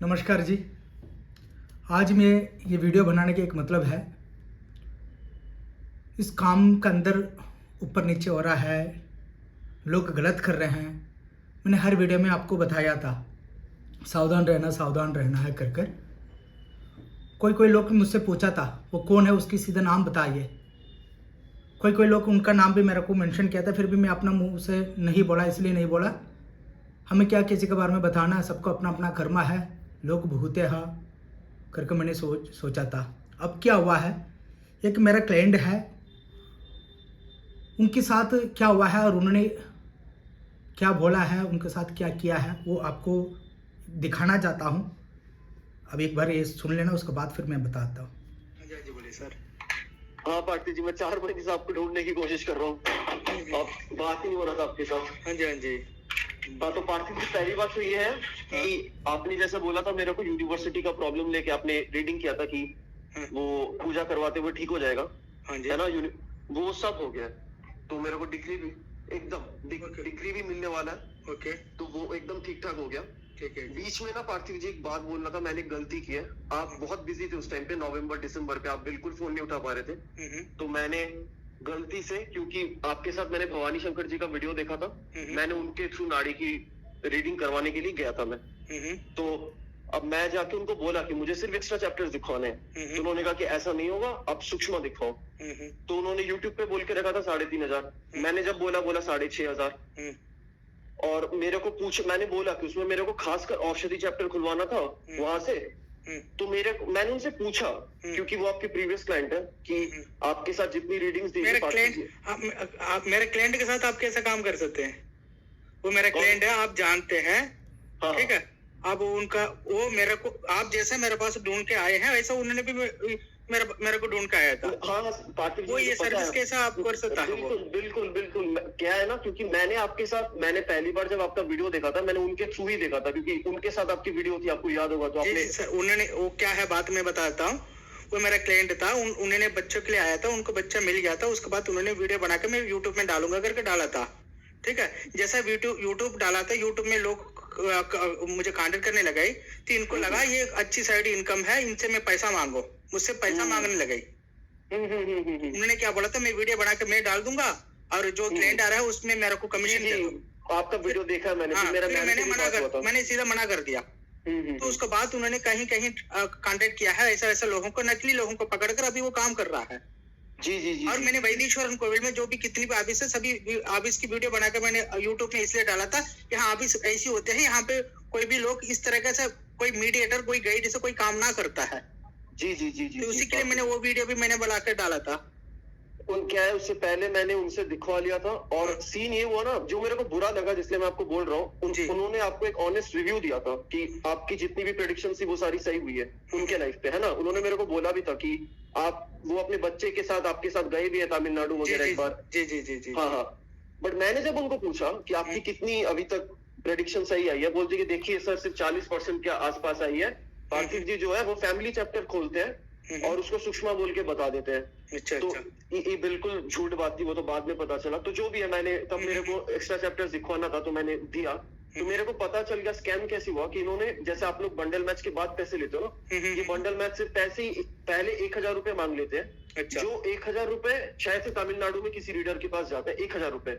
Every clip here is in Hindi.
नमस्कार जी। आज मैं ये वीडियो बनाने का एक मतलब है, इस काम का अंदर ऊपर नीचे हो रहा है, लोग गलत कर रहे हैं। मैंने हर वीडियो में आपको बताया था सावधान रहना है कर कर। कोई लोग मुझसे पूछा था वो कौन है, उसकी सीधा नाम बताइए। कोई लोग उनका नाम भी मेरे को मेंशन किया था, फिर भी मैं अपना मुंह से नहीं बोला, इसलिए नहीं बोला। हमें क्या किसी के बारे में बताना है, सबको अपना अपना कर्मा है, लोग भूते हैं करके मैंने सोचा था। अब क्या हुआ है, एक मेरा क्लाइंट है, उनके साथ क्या हुआ है और उन्होंने क्या बोला है, उनके साथ क्या किया है, वो आपको दिखाना चाहता हूँ। अब एक बार ये सुन लेना, उसके बाद फिर मैं बताता हूँ। हाँ जी बोलिए सर। हाँ पार्टी जी, मैं 4 महीने से आपको ढूंढने की कोशिश कर रहा हूँ, आप बात ही नहीं हो रहा था आपके साथ। हाँ जी। हाँ तो पार्टी जी, पहली बात तो ये है कि आपने जैसे बोला था मेरे को यूनिवर्सिटी का प्रॉब्लम लेके आपने रीडिंग किया था कि वो पूजा करवाते हुए ठीक हो जाएगा। हाँ जी है ना, वो सब हो गया। तो मेरे को डिग्री भी एकदम डिग्री भी मिलने वाला है। ओके, तो वो एकदम ठीक ठाक हो गया। ठीक है। बीच में ना पार्थिव जी एक बात बोलना था, मैंने गलती की है। आप बहुत बिजी थे उस टाइम पे, नवंबर दिसंबर पे आप बिल्कुल फोन नहीं उठा पा रहे थे। तो मैंने गलती से, क्योंकि आपके साथ मैंने भवानी शंकर जी का वीडियो देखा था, मैंने उनके थ्रू नाड़ी की रीडिंग करवाने के लिए गया था मैं। तो अब मैं जाके उनको बोला कि मुझे सिर्फ एक्स्ट्रा चैप्टर्स दिखवाने हैं। तो उन्होंने कहा कि ऐसा नहीं होगा, आप सूक्ष्म दिखाओ। तो उन्होंने यूट्यूब पे बोल के रखा था 3,500। मैंने जब बोला 6,500। और मेरे को मैंने बोला कि उसमें मेरे को खासकर औषधि चैप्टर खुलवाना था वहां से। तो मैंने उनसे पूछा, क्योंकि वो आपके प्रीवियस क्लाइंट है, कि आपके साथ जितनी रीडिंग्स दी मेरे क्लाइंट के साथ आप कैसे काम कर सकते हैं? वो मेरा क्लाइंट है, आप जानते हैं। ठीक है। अब वो मेरे को, आप जैसे मेरे पास ढूंढ के आए हैं वैसा उन्होंने भी मेरे को ढूंढ के आया था। हाँ पाटिल, वो ये सर्विस कैसा आप कर सकता है? बिल्कुल क्या है ना, क्योंकि मैंने पहली बार जब आपका वीडियो देखा था, मैंने उनके थ्रू ही देखा था, क्योंकि उनके साथ आपकी वीडियो थी, आपको याद होगा। तो आपने उन्होंने, वो क्या है बात मैं बताता हूँ। वो मेरा क्लाइंट था, उन्होंने बच्चों के लिए आया था, उनको बच्चा मिल गया था। उसके बाद उन्होंने वीडियो बना के मैं यूट्यूब में डालूंगा करके डाला था। ठीक है। जैसा यूट्यूब डाला था, यूट्यूब में लोग मुझे कांटेक्ट करने लगे, तो इनको लगा ये अच्छी साइड इनकम है, इनसे मैं पैसा मांगो, मुझसे पैसा मांगने लगे। उन्होंने क्या बोला था, मैं वीडियो बना के मैं डाल दूंगा और जो क्लाइंट आ रहा है उसमें मेरे को कमीशन दे दो। आपका वीडियो देखा मैंने। हाँ, मैंने सीधा मना कर दिया। तो उसके बाद उन्होंने कहीं कांटेक्ट किया है, ऐसा लोगों को, नकली लोगों को पकड़कर अभी वो काम कर रहा है। जी। और मैंने वैदिश्वरन कोविल में जो भी कितनी भी आबिस है, सभी आबिस की वीडियो बनाकर मैंने यूट्यूब में इसलिए डाला था कि हाँ आबिस ऐसी होते हैं, यहाँ पे कोई भी लोग इस तरह का से कोई मीडिएटर, कोई गाइड से कोई काम ना करता है। जी। तो उसी के लिए मैंने वो वीडियो भी मैंने बना कर डाला था। क्या है, उससे पहले मैंने उनसे दिखवा लिया था। और सीन ये हुआ ना, जो मेरे को बुरा लगा, जिसलिए मैं आपको बोल रहा हूँ, उन्होंने आपको एक ऑनेस्ट रिव्यू दिया था कि आपकी जितनी भी प्रेडिक्शन थी वो सारी सही हुई है उनके लाइफ पे, है ना। उन्होंने मेरे को बोला भी था कि वो अपने बच्चे के साथ आपके साथ गए भी है तमिलनाडु वगैरह एक बार। जी। हाँ। बट मैंने जब उनको पूछा कि आपकी कितनी अभी तक प्रेडिक्शन सही आई है, बोलते कि देखिए सर, सिर्फ 40% के आसपास आई है। पार्थिव जी जो है वो फैमिली चैप्टर खोलते हैं और उसको सूक्ष्म बोल के बता देते हैं। तो ये बिल्कुल झूठ बात थी, वो तो बाद में पता चला। तो जो भी है, मैंने तब मेरे को एक्स्ट्रा चैप्टर्स दिखवाना था तो मैंने दिया। तो मेरे को पता चल गया स्कैम कैसे हुआ, कि इन्होंने, जैसे आप लोग बंडल मैच के बाद पैसे लेते हो ना, ये बंडल मैच से पैसे ही पहले 1,000 रुपए मांग लेते हैं। अच्छा। जो 1,000 रुपए शायद से तमिलनाडु में किसी रीडर के पास जाता है, 1,000 रुपए।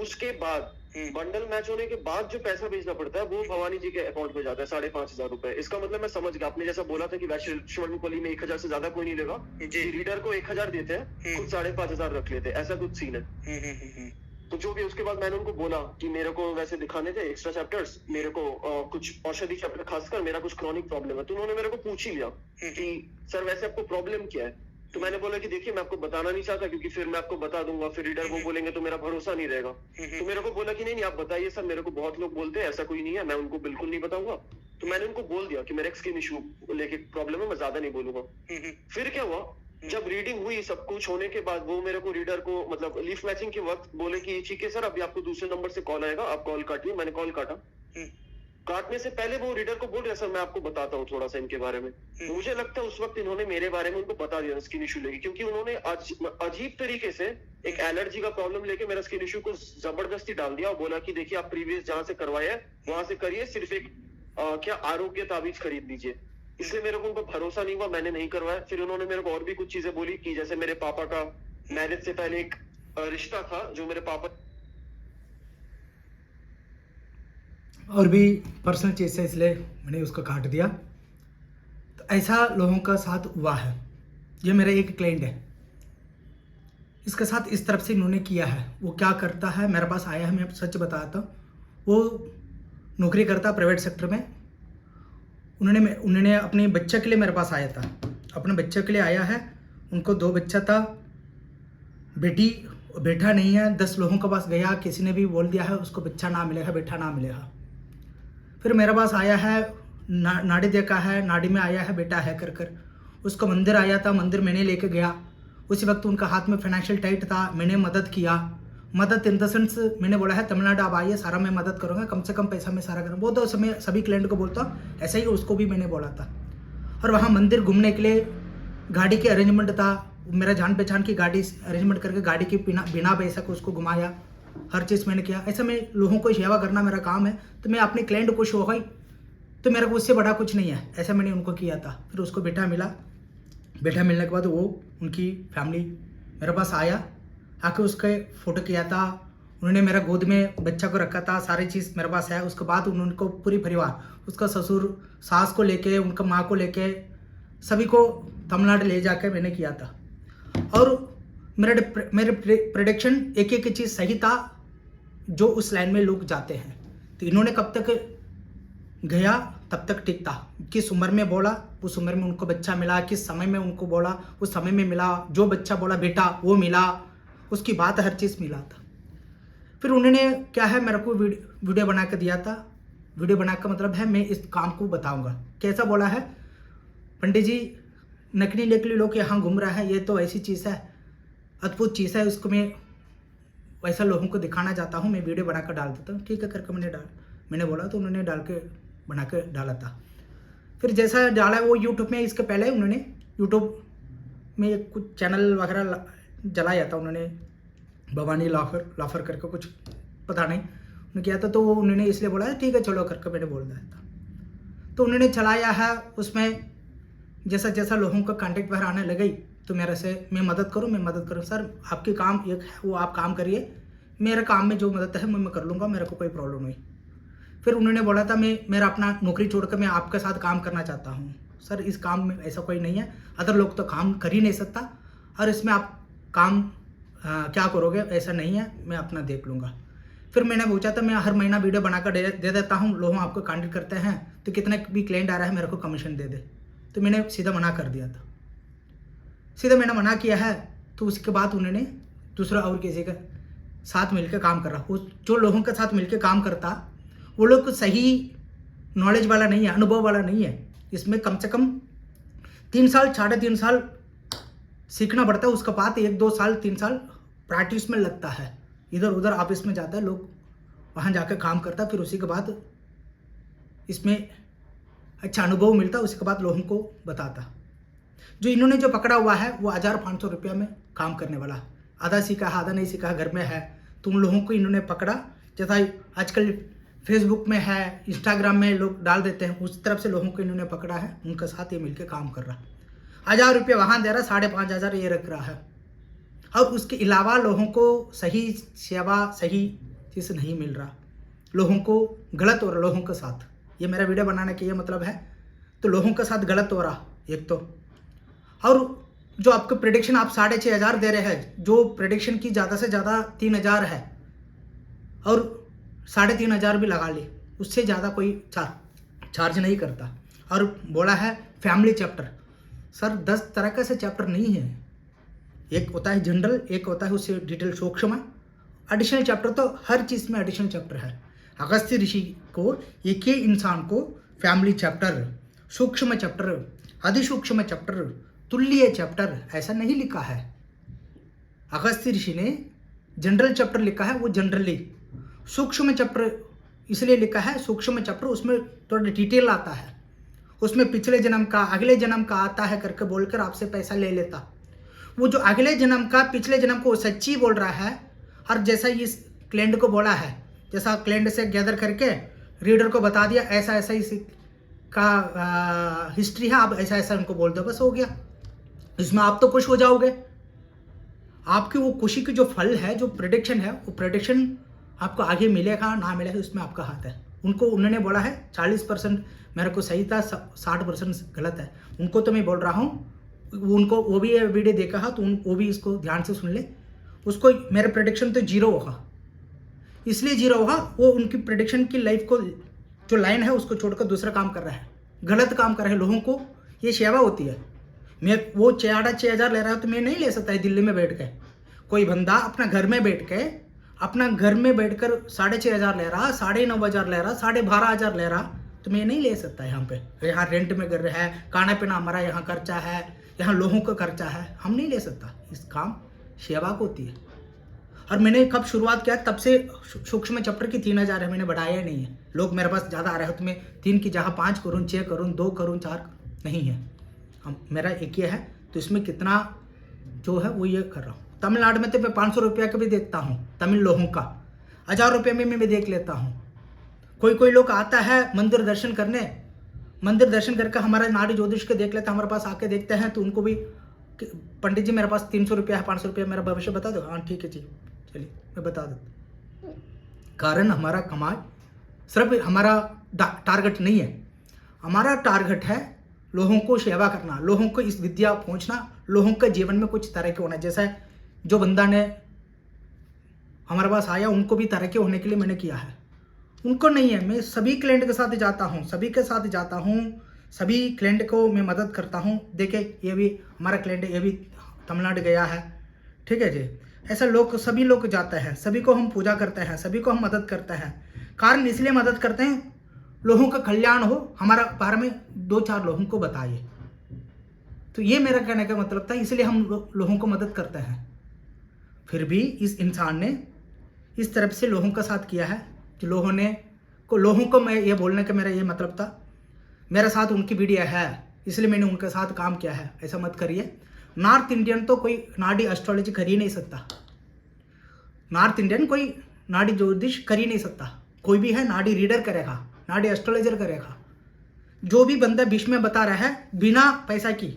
उसके बाद बंडल मैच होने के बाद जो पैसा भेजना पड़ता है वो भवानी जी के अकाउंट में जाता है, 5,500 रुपए। इसका मतलब मैं समझ गया, आपने जैसा बोला था कि वैश्वरण कोली में 1,000 से ज्यादा कोई नहीं लेगा, रीडर को 1,000 देते हैं, खुद 5,500 रख लेते हैं, ऐसा कुछ सीन है। तो जो भी, उसके बाद मैंने उनको बोला कि मेरे को वैसे दिखाने थे एक्स्ट्रा चैप्टर्स, मेरे को कुछ औषधि चैप्टर, खासकर मेरा कुछ क्रॉनिक प्रॉब्लम है। तो उन्होंने मेरे को पूछ ही लिया कि सर वैसे आपको प्रॉब्लम क्या है। तो मैंने बोला कि देखिए, मैं आपको बताना नहीं चाहता, क्योंकि फिर मैं आपको बता दूंगा, फिर रीडर वो बोलेंगे तो मेरा भरोसा नहीं रहेगा। तो मेरे को बोला कि नहीं आप बताइए सर, मेरे को बहुत लोग बोलते हैं, ऐसा कोई नहीं है, मैं उनको बिल्कुल नहीं बताऊंगा। तो मैंने उनको बोल दिया कि मेरा स्किन इशू लेके प्रॉब्लम है, मैं ज्यादा नहीं बोलूंगा। फिर क्या हुआ, जब रीडिंग हुई, सब कुछ होने के बाद, वो मेरे को रीडर को, मतलब लीफ मैचिंग के वक्त बोले कि ठीक है सर, अभी आपको दूसरे नंबर से कॉल आएगा, आप कॉल काटिए। मैंने कॉल काटा। काटने से पहले वो रीडर को बोल रहे सर मैं आपको बताता हूँ थोड़ा सा इनके बारे में। मुझे लगता है उस वक्त इन्होंने मेरे बारे में उनको बता दिया स्किन इशू लेके, क्योंकि उन्होंने अजीब तरीके से एक एलर्जी का प्रॉब्लम लेके मेरा स्किन इशू को जबरदस्ती डाल दिया और बोला कि देखिए आप प्रीवियस जहां से करवाए हैं वहां से करिए, सिर्फ एक क्या आरोग्य ताबीज खरीद लीजिए। इसलिए मेरे को उन पर भरोसा नहीं हुआ, मैंने नहीं करवाया। फिर उन्होंने मेरे को और भी कुछ चीजें बोली कि जैसे मेरे पापा का मैरिज से पहले एक रिश्ता था जो मेरे पापा और भी पर्सनल चीज़ है, इसलिए मैंने उसको काट दिया। तो ऐसा लोगों का साथ हुआ है। ये मेरा एक क्लाइंट है, इसके साथ इस तरफ से इन्होंने किया है। वो क्या करता है, मेरे पास आया है, मैं सच बताता हूँ। वो नौकरी करता प्राइवेट सेक्टर में। उन्होंने अपने बच्चे के लिए मेरे पास आया था, अपने बच्चे के लिए आया है। उनको 2 बच्चा था, बेटा नहीं है। 10 लोगों के पास गया, किसी ने भी बोल दिया है उसको बच्चा ना मिलेगा, बेटा ना मिलेगा। फिर मेरे पास आया है, नाड़ी देखा है, नाड़ी में आया है बेटा है कर उसको मंदिर आया था, मंदिर मैंने लेके गया। उसी वक्त उनका हाथ में फाइनेंशियल टाइट था, मैंने मदद किया। मदद इन द सेंस मैंने बोला है तमिलनाडु आप आइए, सारा मैं मदद करूँगा, कम से कम पैसा मैं सारा करूँगा। वो तो समय सभी क्लाइंट को बोलता हूँ, ऐसा ही उसको भी मैंने बोला था। और वहाँ मंदिर घूमने के लिए गाड़ी की अरेंजमेंट था, मेरा जान पहचान की गाड़ी अरेंजमेंट करके गाड़ी की बिना पैसा को उसको घुमाया, हर चीज़ मैंने किया। ऐसा मैं लोगों को सेवा करना मेरा काम है, तो मैं अपने क्लाइंट को शो गई तो मेरा को उससे बड़ा कुछ नहीं है, ऐसा मैंने उनको किया था। फिर उसको बेटा मिला, बेटा मिलने के बाद वो उनकी फैमिली मेरे पास आके उसके फ़ोटो किया था। उन्होंने मेरा गोद में बच्चा को रखा था, सारी चीज़ मेरे पास है। उसके बाद उनको पूरी परिवार, उसका ससुर सास को लेके, उनका माँ को लेके, सभी को तमिलनाडु ले जाके मैंने किया था। और मेरे प्रेडिक्शन एक चीज़ सही था, जो उस लाइन में लोग जाते हैं। तो इन्होंने कब तक गया तब तक ठीक था। किस उम्र में बोला उस उम्र में उनको बच्चा मिला, किस समय में उनको बोला उस समय में मिला, जो बच्चा बोला बेटा वो मिला, उसकी बात हर चीज़ मिला था। फिर उन्होंने क्या है मेरे को वीडियो बना के दिया था। वीडियो बना का मतलब है मैं इस काम को बताऊंगा। कैसा बोला है, पंडित जी नकली नकली लोग यहाँ घूम रहा है, ये तो ऐसी चीज़ है, अद्भुत चीज़ है, उसको मैं वैसा लोगों को दिखाना चाहता हूँ, मैं वीडियो बना कर डाल देता हूँ। ठीक है करके मैंने बोला तो उन्होंने डाल के बना के डाला था। फिर जैसा डाला वो यूट्यूब में, इसके पहले उन्होंने यूट्यूब में कुछ चैनल वगैरह जलाया था उन्होंने, भवानी लाफर करके कुछ पता नहीं उन्होंने किया था। तो वो उन्होंने इसलिए बोला ठीक है चलो करके मैंने बोल दिया था। तो उन्होंने चलाया है, उसमें जैसा जैसा लोगों का कॉन्टेक्ट वगैरह आने लगी तो मेरे से मैं मदद करूँ। सर आपके काम एक है वो आप काम करिए, मेरे काम में जो मदद है मैं कर लूँगा, मेरे को कोई प्रॉब्लम नहीं। फिर उन्होंने बोला था मेरा अपना नौकरी छोड़कर मैं आपके साथ काम करना चाहता हूँ। सर इस काम में ऐसा कोई नहीं है, अदर लोग तो काम कर ही नहीं सकता, और इसमें आप काम क्या करोगे, ऐसा नहीं है, मैं अपना देख लूँगा। फिर मैंने पूछा था मैं हर महीना वीडियो बनाकर दे देता हूँ, लोग आपको कॉन्टेक्ट करते हैं तो कितने भी क्लाइंट आ रहा है मेरे को कमीशन दे दे। तो मैंने सीधा मना कर दिया था, सीधा मैंने मना किया है। तो उसके बाद उन्होंने दूसरा और किसी के साथ मिलकर काम कर रहा, वो जो लोगों के साथ मिलकर काम करता वो लोग सही नॉलेज वाला नहीं है, अनुभव वाला नहीं है। इसमें कम से कम 3 साल 3.5 साल सीखना पड़ता है, उसके बाद 1-2 साल 3 साल प्रैक्टिस में लगता है। इधर उधर ऑफिस में जाता है लोग, वहाँ जाकर काम करता, फिर उसी के बाद इसमें अच्छा अनुभव मिलता, उसके बाद लोगों को बताता। जो इन्होंने जो पकड़ा हुआ है वो 1500 रुपया में काम करने वाला, आधा सीखा आधा नहीं सीखा घर में है, तो उन लोगों को इन्होंने पकड़ा। जैसा आजकल फेसबुक में है, इंस्टाग्राम में लोग डाल देते हैं, उस तरफ से लोगों को इन्होंने पकड़ा है, उनके साथ ये मिलकर काम कर रहा। 1000 रुपये वहाँ दे रहा, 5500 ये रख रहा है। और उसके अलावा लोगों को सही सेवा सही चीज़ नहीं मिल रहा, लोगों को गलत हो रहा लोगों के साथ। ये मेरा वीडियो बनाने का ये मतलब है, तो लोगों के साथ गलत हो रहा एक तो, और जो आपको प्रेडिक्शन आप 6500 दे रहे हैं, जो प्रेडिक्शन की ज़्यादा से ज़्यादा 3000 है, और 3500 भी लगा ली, उससे ज़्यादा कोई चार्ज नहीं करता। और बोला है फैमिली चैप्टर, सर 10 तरह का से चैप्टर नहीं है, एक होता है जनरल, एक होता है उससे डिटेल सूक्ष्म, एडिशनल चैप्टर तो हर चीज़ में एडिशनल चैप्टर है। अगस्त्य ऋषि को एक ही इंसान को फैमिली चैप्टर, सूक्ष्म चैप्टर, अधिसूक्ष्म चैप्टर, तुल्य चैप्टर ऐसा नहीं लिखा है। अगस्त्य ऋषि ने जनरल चैप्टर लिखा है, वो जनरली। सूक्ष्म चैप्टर इसलिए लिखा है, सूक्ष्म चैप्टर उसमें थोड़ा डिटेल आता है, उसमें पिछले जन्म का अगले जन्म का आता है करके बोलकर आपसे पैसा ले लेता। वो जो अगले जन्म का पिछले जन्म को सच्ची बोल रहा है, और जैसा इस क्लाइंट को बोला है, जैसा क्लाइंट से गैदर करके रीडर को बता दिया ऐसा ऐसा इस का हिस्ट्री है, आप ऐसा ऐसा उनको बोल दो, बस हो गया। इसमें आप तो खुश हो जाओगे। आपकी वो खुशी की जो फल है, जो प्रेडिक्शन है, वो प्रेडिक्शन आपको आगे मिलेगा ना मिलेगा उसमें आपका हाथ है। उन्होंने बोला है 40% मेरे को सही था, 60% गलत है। उनको तो मैं बोल रहा हूँ, उनको वो भी ये वीडियो देखा है तो वो भी इसको ध्यान से सुन ले। उसको मेरा प्रेडिक्शन तो 0 होगा, इसलिए 0 होगा, वो उनकी प्रेडिक्शन की लाइफ को जो लाइन है उसको छोड़कर दूसरा काम कर रहा है, गलत काम कर रहा है। लोगों को ये सेवा होती है। मैं वो 6,500 ले रहा है तो मैं नहीं ले सकता है दिल्ली में बैठ के। कोई बंदा अपना घर में बैठ के, अपना घर में बैठकर 6,500 ले रहा, 9,500 ले रहा, 12,500 ले रहा, तो मैं नहीं ले सकता। यहाँ पे यहाँ रेंट में घर है, खाना पीना हमारा यहाँ खर्चा है, यहाँ लोगों का खर्चा है, हम नहीं ले सकता। इस काम सेवा को होती है। और मैंने कब शुरुआत किया तब से सूक्ष्म चैप्टर की 3,000 है, मैंने बढ़ाया नहीं है। लोग मेरे पास ज़्यादा आ रहे हो तो मैं 3 की जगह 5 करूँ, 6 करूँ, 2 करूँ, 4 नहीं है, हम मेरा एक ही है। तो इसमें कितना जो है वो ये कर रहा हूँ। तमिलनाडु में तो मैं 500 रुपया का भी देखता हूँ, तमिल लोगों का 1,000 रुपये में मैं देख लेता हूँ। कोई लोग आता है मंदिर दर्शन करने, मंदिर दर्शन करके हमारा नाड़ी ज्योतिष के देख लेते हैं, हमारे पास आके देखते हैं, तो उनको भी पंडित जी मेरे पास 300 रुपया है, 500 रुपया, मेरा भविष्य बता दो। हाँ ठीक है जी, चलिए मैं बता देता हूँ। कारण हमारा कमाई सिर्फ हमारा टारगेट नहीं है, हमारा टारगेट है लोगों को सेवा करना, लोगों को इस विद्या पहुंचना, लोगों के जीवन में कुछ तरक्की होना। जैसा जो बंदा ने हमारे पास आया उनको भी तरक्की होने के लिए मैंने किया है, उनको नहीं है। मैं सभी क्लाइंट के साथ जाता हूँ, सभी के साथ जाता हूँ, सभी क्लाइंट को मैं मदद करता हूँ। देखे ये भी हमारा क्लाइंट है, ये भी तमिलनाडु गया है, ठीक है जी। ऐसा लोग सभी लोग जाते हैं, सभी को हम पूजा करते हैं, सभी को हम मदद करते हैं। कारण इसलिए मदद करते हैं लोगों का कल्याण हो, हमारा बारे में 2-4 लोगों को बताइए। तो ये मेरा कहने का मतलब था, इसलिए हम लोगों को मदद करते हैं। फिर भी इस इंसान ने इस तरफ से लोगों का साथ किया है, जो लोगों को मैं ये बोलने का मेरा ये मतलब था, मेरे साथ उनकी वीडियो है इसलिए मैंने उनके साथ काम किया है, ऐसा मत करिए। नॉर्थ इंडियन तो कोई नाड़ी एस्ट्रोलॉजी कर ही नहीं सकता, नॉर्थ इंडियन कोई नाड़ी ज्योतिष कर ही नहीं सकता। कोई भी है नाड़ी रीडर करेगा, नाड़ी एस्ट्रोलॉजर करेगा। जो भी बंदा बीच में बता रहा है बिना पैसा की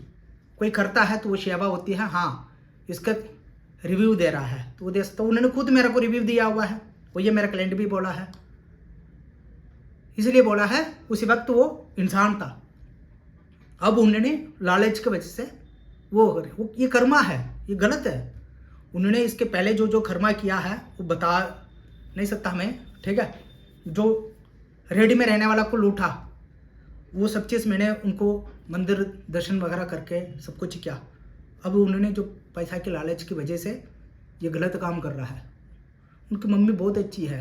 कोई करता है तो वो सेवा होती है। हाँ, इसका रिव्यू दे रहा है तो वो दे सकता। उन्होंने खुद मेरे को रिव्यू दिया हुआ है, वो ये मेरा क्लाइंट भी बोला है, इसलिए बोला है। उसी वक्त वो इंसान था, अब उन्होंने लालच की वजह से वो ये कर्मा है, ये गलत है। उन्होंने इसके पहले जो कर्मा किया है वो बता नहीं सकता हमें, ठीक है। जो रेडी में रहने वाला को लूटा, वो सब चीज़ मैंने उनको मंदिर दर्शन वगैरह करके सब कुछ किया। अब उन्होंने जो पैसा के लालच की वजह से ये गलत काम कर रहा है। उनकी मम्मी बहुत अच्छी है,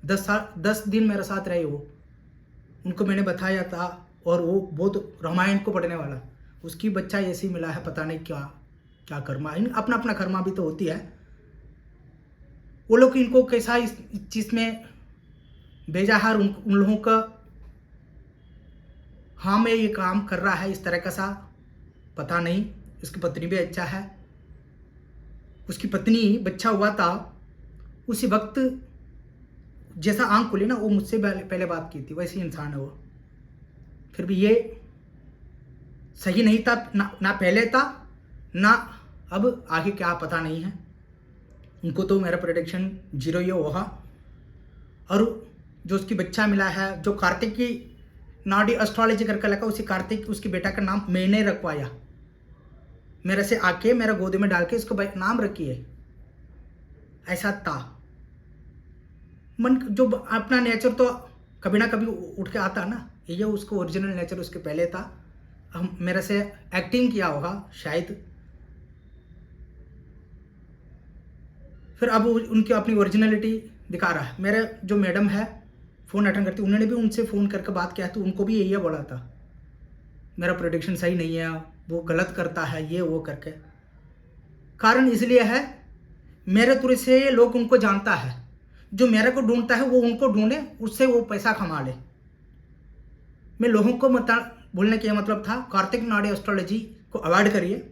10 दिन मेरे साथ रहे वो, उनको मैंने बताया था, और वो बहुत रामायण को पढ़ने वाला, उसकी बच्चा ऐसे ही मिला है, पता नहीं क्या कर्मा। अपना अपना कर्मा भी तो होती है। वो लोग इनको कैसा इस चीज़ में भेजा है, उन लोगों का हाँ मैं ये काम कर रहा है इस तरह का सा पता नहीं। उसकी पत्नी भी अच्छा है, उसकी पत्नी बच्चा हुआ था उसी वक्त जैसा आंख खुली ना, वो मुझसे पहले बात की थी, वैसे इंसान है वो। फिर भी ये सही नहीं था, ना पहले था ना अब, आगे क्या पता नहीं है। उनको तो मेरा प्रेडिक्शन 0 ये होगा। और जो उसकी बच्चा मिला है, जो कार्तिक की नाड़ी एस्ट्रोलॉजी करके लगा, उसी कार्तिक उसकी बेटा का नाम मैंने रखवाया, मेरे से आके मेरा गोद में डाल के इसको नाम रखिए, ऐसा था। मन जो अपना नेचर तो कभी ना कभी उठ के आता ना, ये उसको ओरिजिनल नेचर उसके पहले था। हम मेरे से एक्टिंग किया होगा शायद, फिर अब उनकी अपनी ओरिजिनलिटी दिखा रहा है। मेरे जो मैडम है फ़ोन अटेंड करती, उन्होंने भी उनसे फ़ोन करके बात किया तो उनको भी यही बोला था मेरा प्रेडिक्शन सही नहीं है, वो गलत करता है, ये वो करके। कारण इसलिए है मेरे थ्रू से लोग उनको जानता है, जो मेरे को ढूंढता है वो उनको ढूंढे, उससे वो पैसा कमा ले। मैं लोगों को बोलने का मतलब था कार्तिक नाड़ी एस्ट्रोलॉजी को अवॉइड करिए।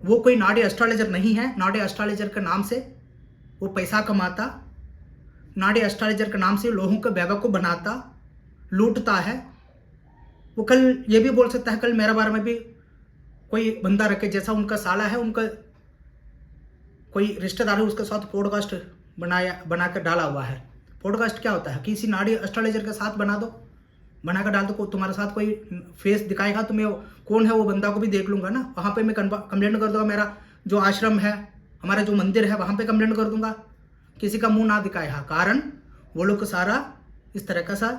वो कोई नाड़ी एस्ट्रोलॉजर नहीं है, नाड़ी एस्ट्रोलॉजर के नाम से वो पैसा कमाता, नाड़ी एस्ट्रोलॉजर के नाम से लोगों को बेवकूफ़ बनाता, लूटता है, वो कल ये भी बोल सकता है कल मेरे बारे में भी कोई बंदा रखे, जैसा उनका साला है, उनका कोई रिश्तेदार है, उसके साथ पॉडकास्ट बनाकर डाला हुआ है। पॉडकास्ट क्या होता है? किसी नाड़ी एस्ट्रोलॉजर के साथ बनाकर डाल दो, तुम्हारे साथ कोई फेस दिखाएगा तो मैं कौन है वो बंदा को भी देख लूंगा ना। वहाँ पे मैं कंप्लेंट कर दूंगा, मेरा जो आश्रम है, हमारा जो मंदिर है, वहाँ पे कंप्लेंट कर दूंगा। किसी का मुंह ना दिखाएगा, कारण वो लोग को सारा इस तरह का सा,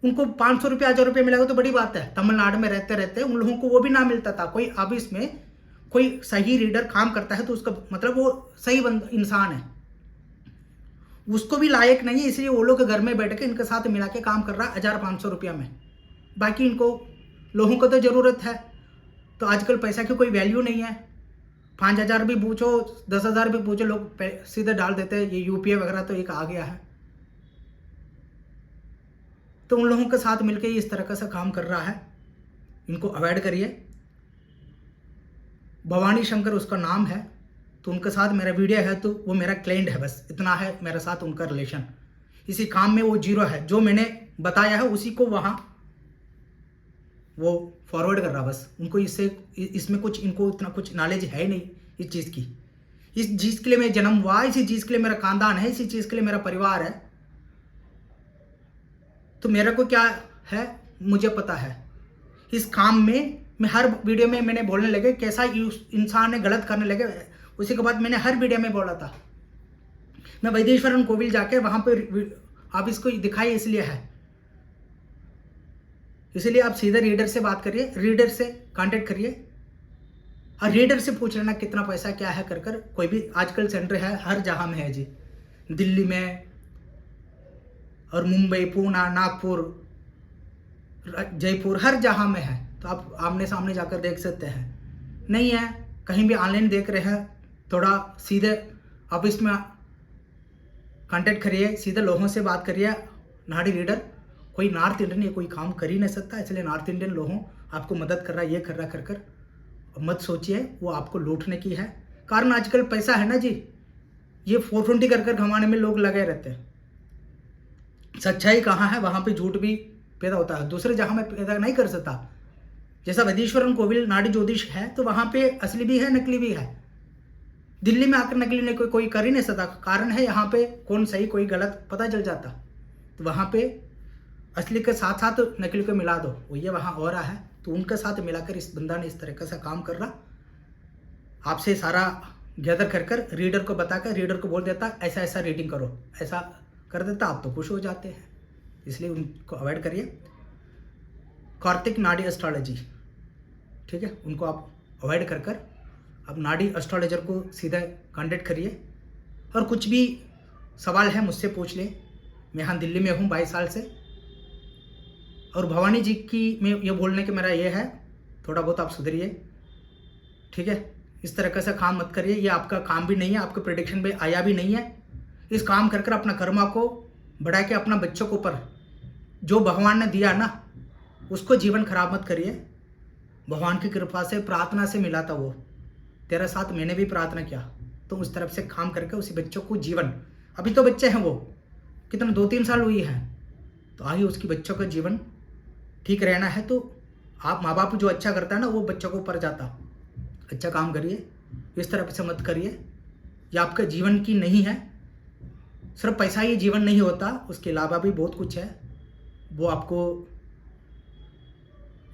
उनको 500 रुपये 1000 रुपये मिलेगा तो बड़ी बात है। तमिलनाडु में रहते रहते उन लोगों को वो भी ना मिलता था। कोई अब इसमें कोई सही रीडर काम करता है तो उसका मतलब वो सही इंसान है, उसको भी लायक नहीं है, इसलिए वो लोग घर में बैठ के इनके साथ मिला के काम कर रहा है 1500 रुपया में। बाकी इनको लोगों को तो ज़रूरत है, तो आजकल पैसा की कोई वैल्यू नहीं है। 5000 भी पूछो, 10,000 भी पूछो, लोग सीधे डाल देते हैं। ये यूपीआई वगैरह तो एक आ गया है, तो उन लोगों के साथ मिलकर इस तरह का सा काम कर रहा है, इनको अवॉइड करिए। भवानी शंकर उसका नाम है, तो उनके साथ मेरा वीडियो है तो वो मेरा क्लाइंट है, बस इतना है मेरे साथ उनका रिलेशन। इसी काम में वो 0 है, जो मैंने बताया है उसी को वहाँ वो फॉरवर्ड कर रहा, बस उनको इसमें कुछ इनको इतना कुछ नॉलेज है ही नहीं इस चीज़ की। इस चीज़ के लिए मैं जन्म हुआ, इसी चीज़ के लिए मेरा खानदान है, इसी चीज़ के लिए मेरा परिवार है, तो मेरे को क्या है मुझे पता है। इस काम में मैं हर वीडियो में मैंने बोलने लगे कैसा इंसान है गलत करने लगे, उसी के बाद मैंने हर वीडियो में बोला था। मैं वैदेश्वरन कोविल जाके वहाँ पे आप इसको दिखाइए, इसलिए है, इसलिए आप सीधे रीडर से बात करिए, रीडर से कांटेक्ट करिए और रीडर से पूछ लेना कितना पैसा क्या है कर कोई भी आजकल सेंटर है हर जगह में है जी, दिल्ली में और मुंबई, पुणे, नागपुर, जयपुर, हर जगह में है, तो आप आमने सामने जाकर देख सकते हैं। नहीं है कहीं भी ऑनलाइन देख रहे हैं, थोड़ा सीधे आप इसमें कांटेक्ट करिए, सीधे लोगों से बात करिए। नाड़ी रीडर कोई नॉर्थ इंडियन ये कोई काम कर ही नहीं सकता, इसलिए नॉर्थ इंडियन लोगों आपको मदद कर रहा है, ये कर रहा कर मत सोचिए वो आपको लूटने की है। कारण आजकल पैसा है ना जी, ये 420 कर घमाने में लोग लगे रहते हैं। सच्चाई कहाँ है, वहाँ पे झूठ भी पैदा होता है, दूसरे जगह में पैदा नहीं कर सकता। जैसा वैदेश्वरन कोविल नाड़ी ज्योतिष है तो वहाँ पे असली भी है नकली भी है। दिल्ली में आकर नकली ने कोई कर ही नहीं सकता, कारण है यहाँ पे कौन सही कोई गलत पता चल जाता, तो वहाँ पे असली के साथ साथ नकली को मिला दो, वो ये वहाँ हो रहा है, तो उनके साथ मिलाकर इस बंदा ने इस तरीके से काम कर रहा, आपसे सारा गैदर कर रीडर को बताकर रीडर को बोल देता ऐसा ऐसा रीडिंग करो, ऐसा कर देता, आप तो खुश हो जाते हैं, इसलिए उनको अवॉइड करिए। कार्तिक नाड़ी एस्ट्रोलॉजी, ठीक है, उनको आप अवॉइड कर अब नाड़ी एस्ट्रोलॉजर को सीधा कांटेक्ट करिए और कुछ भी सवाल है मुझसे पूछ ले। मैं यहाँ दिल्ली में हूँ 22 साल से, और भवानी जी की मैं ये बोलने के मेरा ये है थोड़ा बहुत आप सुधरिए, ठीक है। इस तरह से काम मत करिए, ये आपका काम भी नहीं है, आपके प्रेडिक्शन में आया भी नहीं है। इस काम कर अपना कर्मा को बढ़ा के अपना बच्चों के ऊपर जो भगवान ने दिया ना उसको जीवन खराब मत करिए। भगवान की कृपा से प्रार्थना से मिला था वो, तेरा साथ मैंने भी प्रार्थना किया, तो उस तरफ से काम करके उसी बच्चों को जीवन, अभी तो बच्चे हैं वो कितना 2-3 साल हुई है, तो आगे उसकी बच्चों का जीवन ठीक रहना है, तो आप माँ बाप जो अच्छा करता है ना वो बच्चों को ऊपर जाता। अच्छा काम करिए, इस तरफ से मत करिए, ये आपका जीवन की नहीं है। सिर्फ पैसा ही जीवन नहीं होता, उसके अलावा भी बहुत कुछ है, वो आपको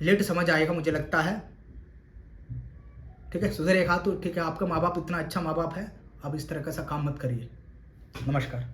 लेट समझ आएगा मुझे लगता है, ठीक है। सुधरेगा तो ठीक है, आपका माँ बाप इतना अच्छा माँ बाप है, आप इस तरह का सा काम मत करिए। नमस्कार।